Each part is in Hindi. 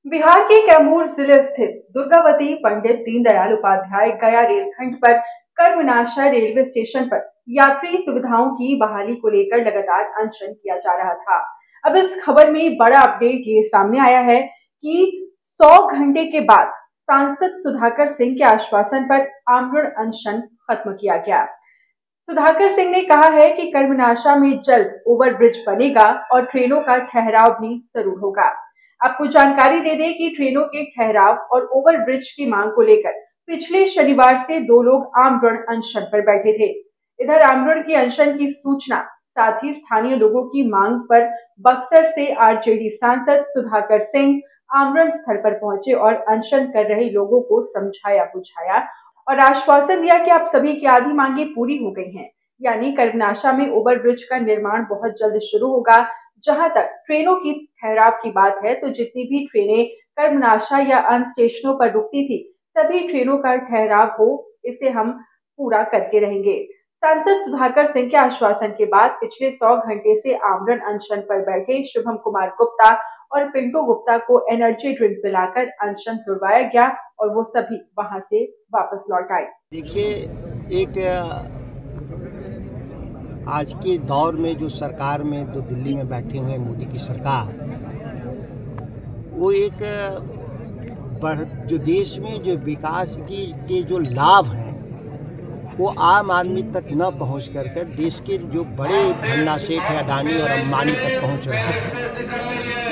बिहार के कैमूर जिले स्थित दुर्गावती पंडित दीनदयाल उपाध्याय गया रेलखंड पर कर्मनाशा रेलवे स्टेशन पर यात्री सुविधाओं की बहाली को लेकर लगातार अनशन किया जा रहा था। अब इस खबर में बड़ा अपडेट ये सामने आया है कि 100 घंटे के बाद सांसद सुधाकर सिंह के आश्वासन पर आमरण अनशन खत्म किया गया। सुधाकर सिंह ने कहा है कि कर्मनाशा में जल्द ओवरब्रिज बनेगा और ट्रेनों का ठहराव भी जरूर होगा। आपको जानकारी दे दें कि ट्रेनों के ठहराव और ओवरब्रिज की मांग को लेकर पिछले शनिवार से 2 लोग आमरण अनशन पर बैठे थे। इधर आमरण की अनशन की सूचना साथ ही स्थानीय लोगों की मांग पर बक्सर से आरजेडी सांसद सुधाकर सिंह आमरण स्थल पर पहुंचे और अनशन कर रहे लोगों को समझाया बुझाया और आश्वासन दिया कि आप सभी की आधी मांगे पूरी हो गई हैं। यानी कर्मनाशा में ओवरब्रिज का निर्माण बहुत जल्द शुरू होगा। जहां तक ट्रेनों की ठहराव की बात है तो जितनी भी ट्रेनें कर्मनाशा या अन्य स्टेशनों पर रुकती थी सभी ट्रेनों का ठहराव हो, इसे हम पूरा करके रहेंगे। सांसद सुधाकर सिंह के आश्वासन के बाद पिछले 100 घंटे से आमरण अनशन पर बैठे शुभम कुमार गुप्ता और पिंटू गुप्ता को एनर्जी ड्रिंक पिलाकर अनशन तुड़वाया गया और वो सभी वहां से वापस लौट आए। देखिए, एक आज के दौर में जो सरकार में जो दिल्ली में बैठे हुए मोदी की सरकार, वो एक जो देश में जो विकास के जो लाभ हैं वो आम आदमी तक न पहुंच कर देश के जो बड़े धन्ना सेठ है अडानी और अंबानी तक पहुंच रहे हैं।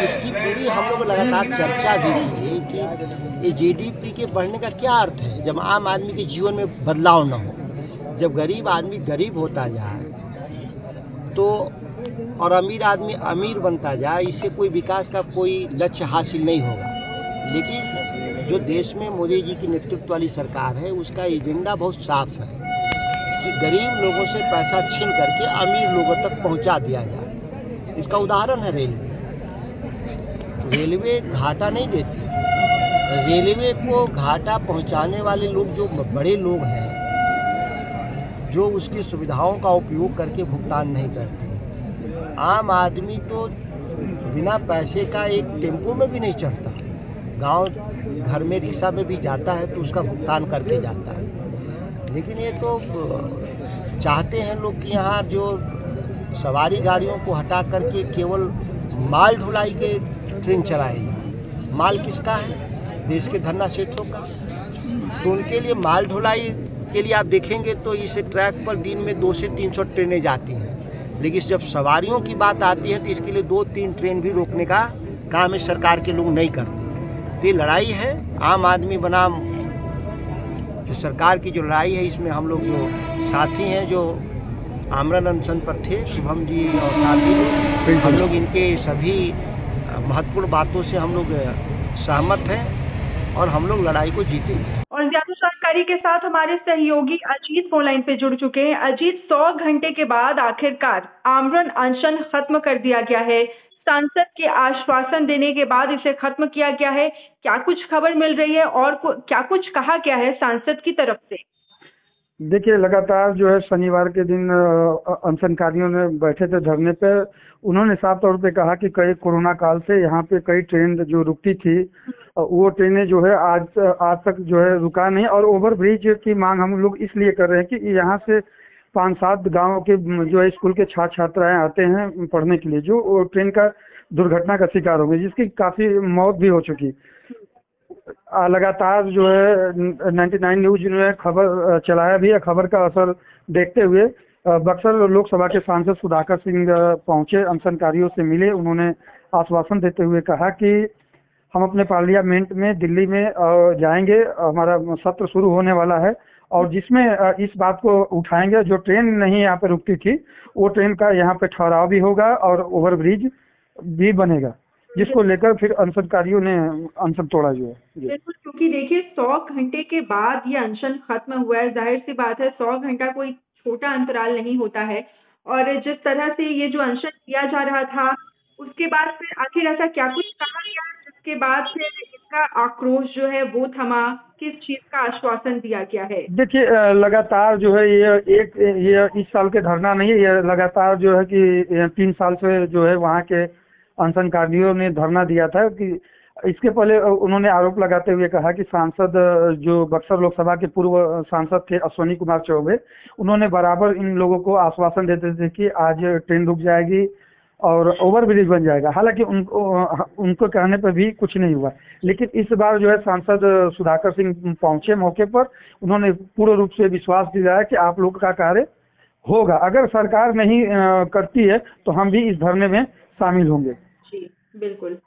इसकी पूरी हम लोग लगातार चर्चा भी की है कि ये जीडीपी के बढ़ने का क्या अर्थ है जब आम आदमी के जीवन में बदलाव न हो। जब गरीब आदमी गरीब होता जाए तो और अमीर आदमी अमीर बनता जाए, इससे कोई विकास का कोई लक्ष्य हासिल नहीं होगा। लेकिन जो देश में मोदी जी की नेतृत्व वाली सरकार है उसका एजेंडा बहुत साफ है कि गरीब लोगों से पैसा छीन करके अमीर लोगों तक पहुंचा दिया जाए। इसका उदाहरण है रेलवे। रेलवे घाटा नहीं देती। रेलवे को घाटा पहुंचाने वाले लोग जो बड़े लोग हैं जो उसकी सुविधाओं का उपयोग करके भुगतान नहीं करते। आम आदमी तो बिना पैसे का एक टेम्पो में भी नहीं चढ़ता, गांव घर में रिक्शा में भी जाता है तो उसका भुगतान करके जाता है। लेकिन ये तो चाहते हैं लोग कि यहाँ जो सवारी गाड़ियों को हटा करके केवल माल ढुलाई के ट्रेन चलाए जाए। माल किसका है? देश के धन्ना सेठों का। तो उनके लिए माल ढुलाई के लिए आप देखेंगे तो इस ट्रैक पर दिन में 200 से 300 ट्रेनें जाती हैं। लेकिन जब सवारियों की बात आती है तो इसके लिए 2-3 ट्रेन भी रोकने का काम इस सरकार के लोग नहीं करते। तो ये लड़ाई है आम आदमी बनाम जो सरकार की जो लड़ाई है, इसमें हम लोग जो साथी हैं जो आमरण अनशन पर थे, शुभम जी और साथी लोग, हम लोग इनके सभी महत्वपूर्ण बातों से हम लोग सहमत हैं और हम लोग लड़ाई को जीतेंगे। और ज्यादा जानकारी के साथ हमारे सहयोगी अजीत फोन लाइन पे जुड़ चुके हैं। अजीत, 100 घंटे के बाद आखिरकार आमरण अनशन खत्म कर दिया गया है। सांसद के आश्वासन देने के बाद इसे खत्म किया गया है। क्या कुछ खबर मिल रही है और क्या कुछ कहा गया है सांसद की तरफ से? देखिए, लगातार जो है शनिवार के दिन अनशनकारियों ने बैठे थे धरने पे। उन्होंने साफ तौर पे कहा कि कई कोरोना काल से यहाँ पे कई ट्रेन जो रुकती थी वो ट्रेनें जो है आज तक जो है रुका नहीं। और ओवरब्रिज की मांग हम लोग इसलिए कर रहे हैं कि यहाँ से 5-7 गाँव के जो है स्कूल के छात्र छात्राएं आते हैं पढ़ने के लिए, जो ट्रेन का दुर्घटना का शिकार हो गए, जिसकी काफी मौत भी हो चुकी। लगातार जो है 99 न्यूज ने खबर चलाया भी है। खबर का असर देखते हुए बक्सर लोकसभा के सांसद सुधाकर सिंह पहुंचे, अनशनकारियों से मिले। उन्होंने आश्वासन देते हुए कहा कि हम अपने पार्लियामेंट में दिल्ली में जाएंगे, हमारा सत्र शुरू होने वाला है और जिसमें इस बात को उठाएंगे जो ट्रेन नहीं यहाँ पे रुकती थी वो ट्रेन का यहाँ पे ठहराव भी होगा और ओवरब्रिज भी बनेगा, जिसको लेकर फिर अनशनकारियों ने अनशन तोड़ा जो है। बिल्कुल, क्योंकि देखिए 100 घंटे के बाद ये अनशन खत्म हुआ है। जाहिर सी बात है 100 घंटा कोई छोटा अंतराल नहीं होता है और जिस तरह से ये जो अनशन किया जा रहा था उसके बाद फिर आखिर ऐसा क्या कुछ कहा गया जिसके बाद फिर इसका आक्रोश जो है वो थमा? किस चीज का आश्वासन दिया गया है? देखिए, लगातार जो है ये इस साल के धरना नहीं है, ये लगातार जो है कि 3 साल से जो है वहाँ के अनशनकारियों ने धरना दिया था कि इसके पहले उन्होंने आरोप लगाते हुए कहा कि सांसद जो बक्सर लोकसभा के पूर्व सांसद थे अश्विनी कुमार चौबे, उन्होंने बराबर इन लोगों को आश्वासन देते थे कि आज ट्रेन रुक जाएगी और ओवरब्रिज बन जाएगा। हालांकि उनको कहने पर भी कुछ नहीं हुआ। लेकिन इस बार जो है सांसद सुधाकर सिंह पहुंचे मौके पर, उन्होंने पूर्ण रूप से विश्वास दिलाया कि आप लोग का कार्य होगा, अगर सरकार नहीं करती है तो हम भी इस धरने में शामिल होंगे। जी बिल्कुल।